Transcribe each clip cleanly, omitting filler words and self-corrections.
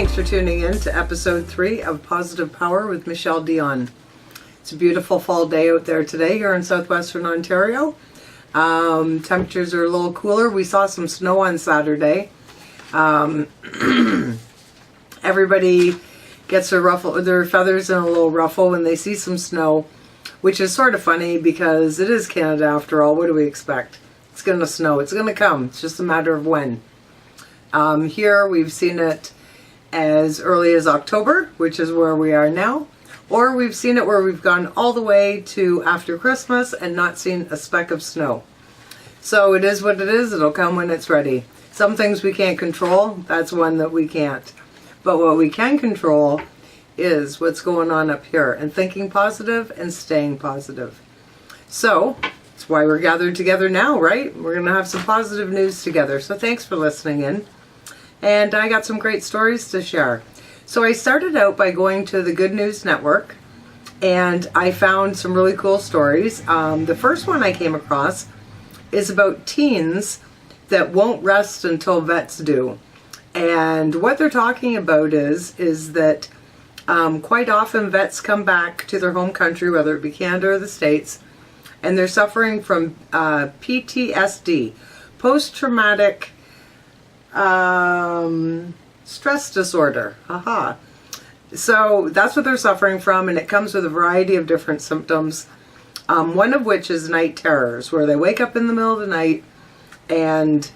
thanks for tuning in to episode 3 of Positive Power with Michele Dionne. It's a beautiful fall day out there today here in southwestern Ontario. Temperatures are a little cooler. We saw some snow on Saturday. Everybody gets their feathers in a little ruffle when they see some snow, which is sort of funny because it is Canada after all. What do we expect? It's going to snow. It's going to come. It's just a matter of when. Here we've seen it as early as October, which is where we are now, or we've seen it where we've gone all the way to after Christmas and not seen a speck of snow. So it is what it is. It'll come when it's ready. Some things we can't control. That's one that we can't. But what we can control is what's going on up here and thinking positive and staying positive. So that's why we're gathered together now, right? We're going to have some positive news together. So thanks for listening in. And I got some great stories to share. So I started out by going to the Good News Network, and I found some really cool stories. The first one I came across is about teens that won't rest until vets do. And what they're talking about is that quite often vets come back to their home country, whether it be Canada or the States, and they're suffering from PTSD, post-traumatic stress disorder. Aha. So that's what they're suffering from, and it comes with a variety of different symptoms, one of which is night terrors, where they wake up in the middle of the night and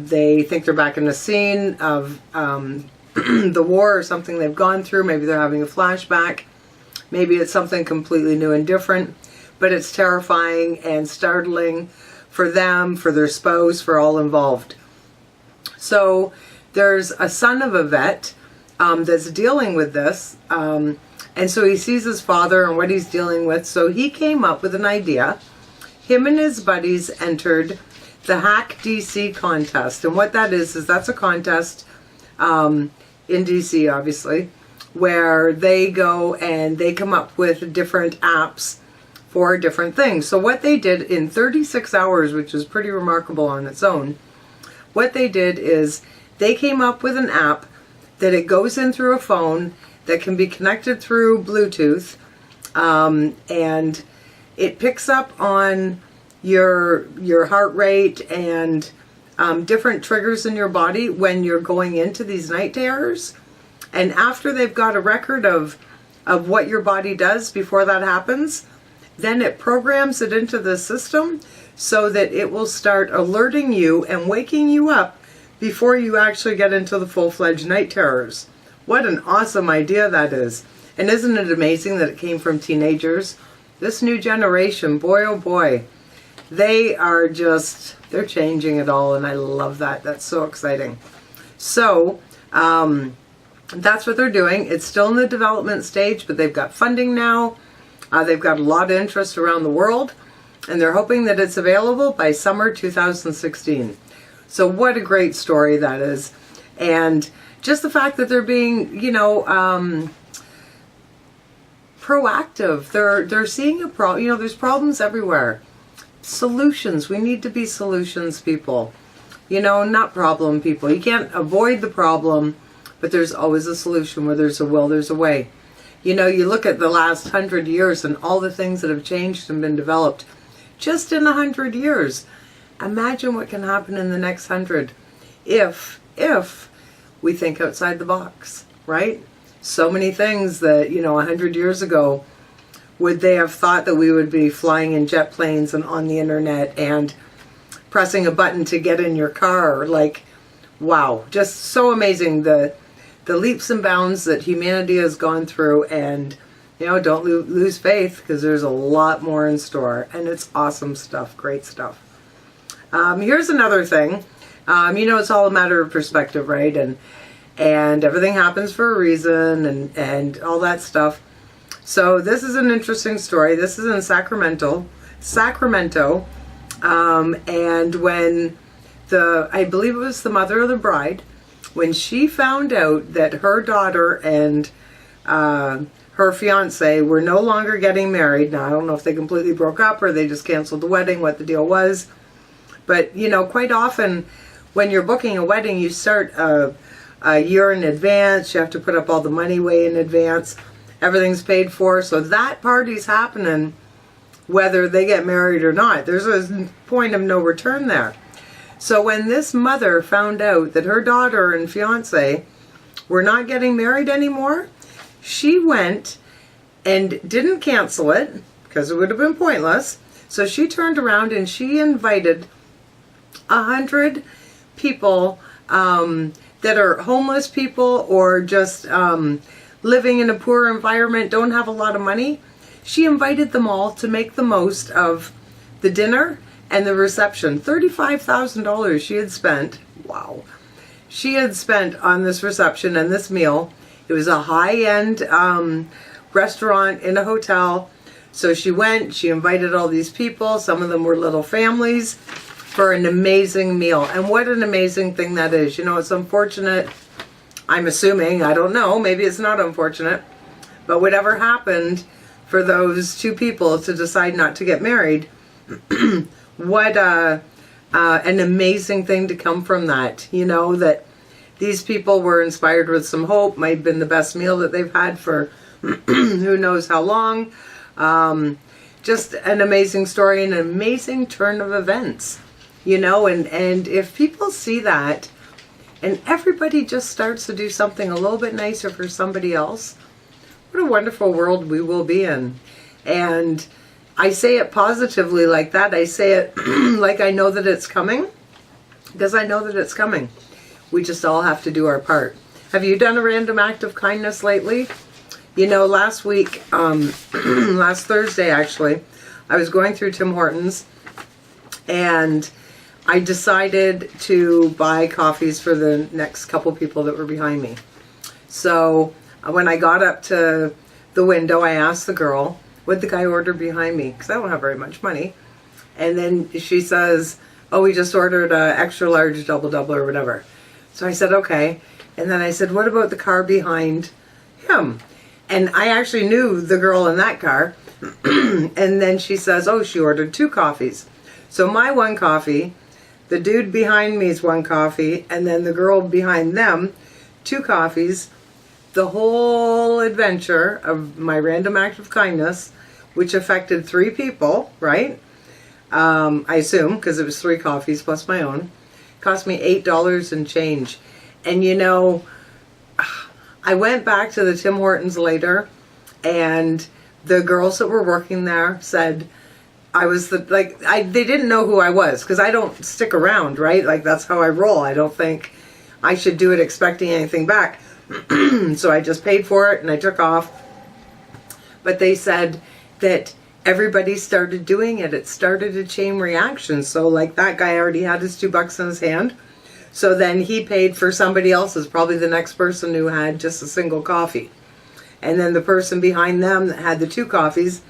they think they're back in the scene of the war or something they've gone through. Maybe they're having a flashback. Maybe it's something completely new and different, but it's terrifying and startling for them, for their spouse, for all involved. So there's a son of a vet that's dealing with this, and so he sees his father and what he's dealing with. So he came up with an idea. Him and his buddies entered the Hack DC contest, and what that is that's a contest in DC, obviously, where they go and they come up with different apps for different things. So what they did in 36 hours, which is pretty remarkable on its own, what they did is they came up with an app that it goes in through a phone that can be connected through Bluetooth, and it picks up on your heart rate and different triggers in your body when you're going into these night terrors. And after they've got a record of what your body does before that happens, then it programs it into the system so that it will start alerting you and waking you up before you actually get into the full-fledged night terrors. What an awesome idea that is. And isn't it amazing that it came from teenagers? This new generation, boy oh boy, they're changing it all, and I love that. That's so exciting. So that's what they're doing. It's still in the development stage, but they've got funding now. They've got a lot of interest around the world, and they're hoping that it's available by summer 2016. So what a great story that is. And just the fact that they're being, proactive. They're seeing a problem. There's problems everywhere. Solutions. We need to be solutions people. Not problem people. You can't avoid the problem, but there's always a solution. Where there's a will, there's a way. You look at the last 100 years and all the things that have changed and been developed just in 100 years. Imagine what can happen in the next 100 if we think outside the box, right? So many things that, 100 years ago, would they have thought that we would be flying in jet planes and on the internet and pressing a button to get in your car? Like, wow, just so amazing. The leaps and bounds that humanity has gone through, and don't lose faith, because there's a lot more in store, and it's awesome stuff, great stuff. Here's another thing. It's all a matter of perspective, right? And everything happens for a reason, and all that stuff. So this is an interesting story. This is in Sacramento, and when I believe it was the mother of the bride, when she found out that her daughter and her fiance were no longer getting married. Now, I don't know if they completely broke up or they just canceled the wedding, what the deal was. But, quite often when you're booking a wedding, you start a a year in advance. You have to put up all the money way in advance. Everything's paid for. So that party's happening whether they get married or not. There's a point of no return there. So when this mother found out that her daughter and fiance were not getting married anymore, she went and didn't cancel it because it would have been pointless. So she turned around and she invited 100 people that are homeless people or just living in a poor environment, don't have a lot of money. She invited them all to make the most of the dinner and the reception. $35,000 she had spent. Wow. She had spent on this reception and this meal. It was a high-end restaurant in a hotel. So she went, she invited all these people. Some of them were little families for an amazing meal. And what an amazing thing that is. You know, it's unfortunate, I'm assuming, I don't know, maybe it's not unfortunate, but whatever happened for those two people to decide not to get married, what an amazing thing to come from that. You know, that these people were inspired with some hope, might have been the best meal that they've had for who knows how long. Just an amazing story and an amazing turn of events. You know, and if people see that and everybody just starts to do something a little bit nicer for somebody else, what a wonderful world we will be in. And I say it positively like that. I say it like I know that it's coming, because I know that it's coming. We just all have to do our part. Have you done a random act of kindness lately? You know, last week, last Thursday actually, I was going through Tim Hortons and I decided to buy coffees for the next couple people that were behind me. So when I got up to the window, I asked the girl, what'd the guy order behind me? Because I don't have very much money. And then she says, oh, we just ordered a extra large double or whatever. So I said, okay. And then I said, what about the car behind him? And I actually knew the girl in that car. And then she says, oh, she ordered 2 coffees. So my 1 coffee, the dude behind me's 1 coffee, and then the girl behind them, 2 coffees. The whole adventure of my random act of kindness, which affected 3 people, right? I assume, because it was 3 coffees plus my own, cost me $8 and change. And you know, I went back to the Tim Hortons later, and the girls that were working there said I was they didn't know who I was, because I don't stick around, right? Like, that's how I roll. I don't think I should do it expecting anything back. So I just paid for it and I took off. But they said that everybody started doing it. It started a chain reaction. So like, that guy already had his $2 in his hand. So then he paid for somebody else's, probably the next person who had just a single coffee. And then the person behind them that had the 2 coffees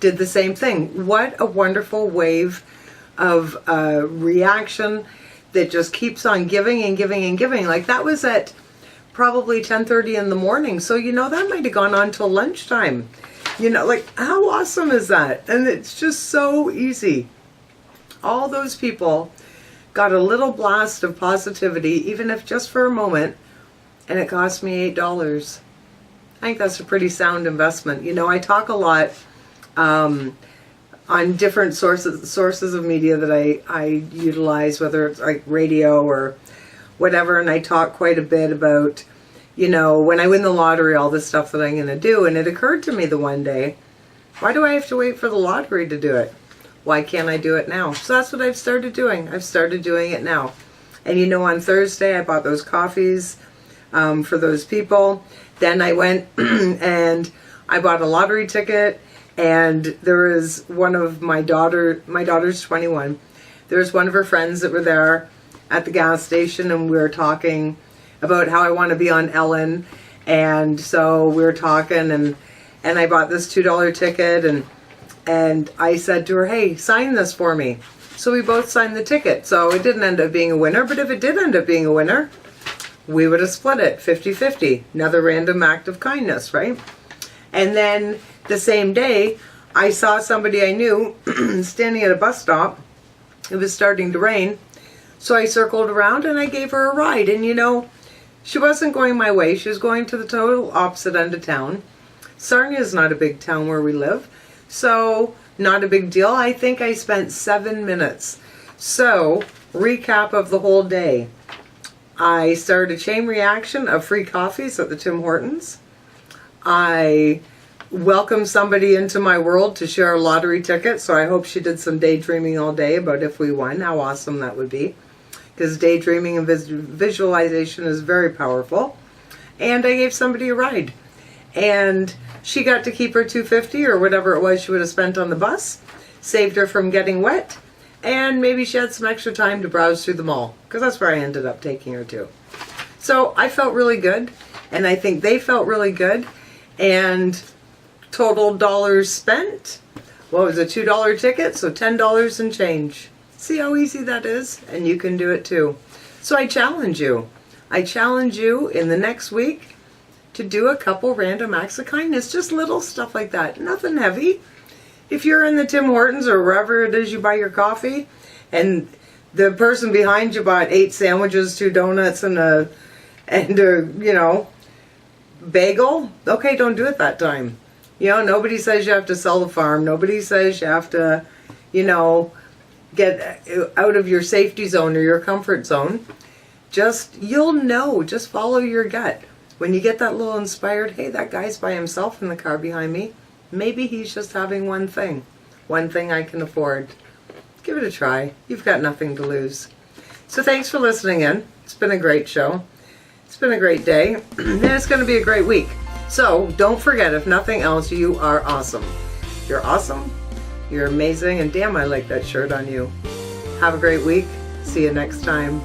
did the same thing. What a wonderful wave of reaction that just keeps on giving and giving and giving. Like, that was at probably 10:30 in the morning. So, you know, that might have gone on till lunchtime. You know, like, how awesome is that? And it's just so easy. All those people got a little blast of positivity, even if just for a moment, and it cost me $8. I think that's a pretty sound investment. You know, I talk a lot on different sources of media that I utilize, whether it's like radio or whatever, and I talk quite a bit about, you know, when I win the lottery, all this stuff that I'm going to do. And it occurred to me the one day, why do I have to wait for the lottery to do it? Why can't I do it now? So that's what I've started doing. I've started doing it now. And you know, on Thursday, I bought those coffees for those people. Then I went and I bought a lottery ticket. And there was one of my daughter's 21. There was one of her friends that were there at the gas station, and we were talking about how I want to be on Ellen. And so we were talking, and I bought this $2 ticket, and I said to her, hey, sign this for me. So we both signed the ticket. So it didn't end up being a winner, but if it did end up being a winner, we would have split it 50-50. Another random act of kindness, right? And then the same day, I saw somebody I knew standing at a bus stop. It was starting to rain. So I circled around and I gave her a ride. And you know, She wasn't going my way. She was going to the total opposite end of town. Sarnia is not a big town where we live, so not a big deal. I think I spent 7 minutes. So, recap of the whole day. I started a chain reaction of free coffees at the Tim Hortons. I welcomed somebody into my world to share a lottery ticket, so I hope she did some daydreaming all day about if we won, how awesome that would be. Because daydreaming and visualization is very powerful. And I gave somebody a ride. And she got to keep her $2.50 or whatever it was she would have spent on the bus. Saved her from getting wet. And maybe she had some extra time to browse through the mall. Because that's where I ended up taking her to. So I felt really good. And I think they felt really good. And total dollars spent. What was a $2 ticket? So $10 and change. See how easy that is? And you can do it too. So I challenge you. I challenge you in the next week to do a couple random acts of kindness. Just little stuff like that. Nothing heavy. If you're in the Tim Hortons or wherever it is you buy your coffee and the person behind you bought 8 sandwiches, 2 donuts, and a bagel, okay, don't do it that time. Nobody says you have to sell the farm. Nobody says you have to, get out of your safety zone or your comfort zone. You'll know. Just follow your gut. When you get that little inspired, hey, that guy's by himself in the car behind me. Maybe he's just having one thing I can afford. Give it a try. You've got nothing to lose. So thanks for listening in. It's been a great show. It's been a great day. And it's going to be a great week. So don't forget, if nothing else, you are awesome. You're awesome. You're amazing. And damn, I like that shirt on you. Have a great week. See you next time.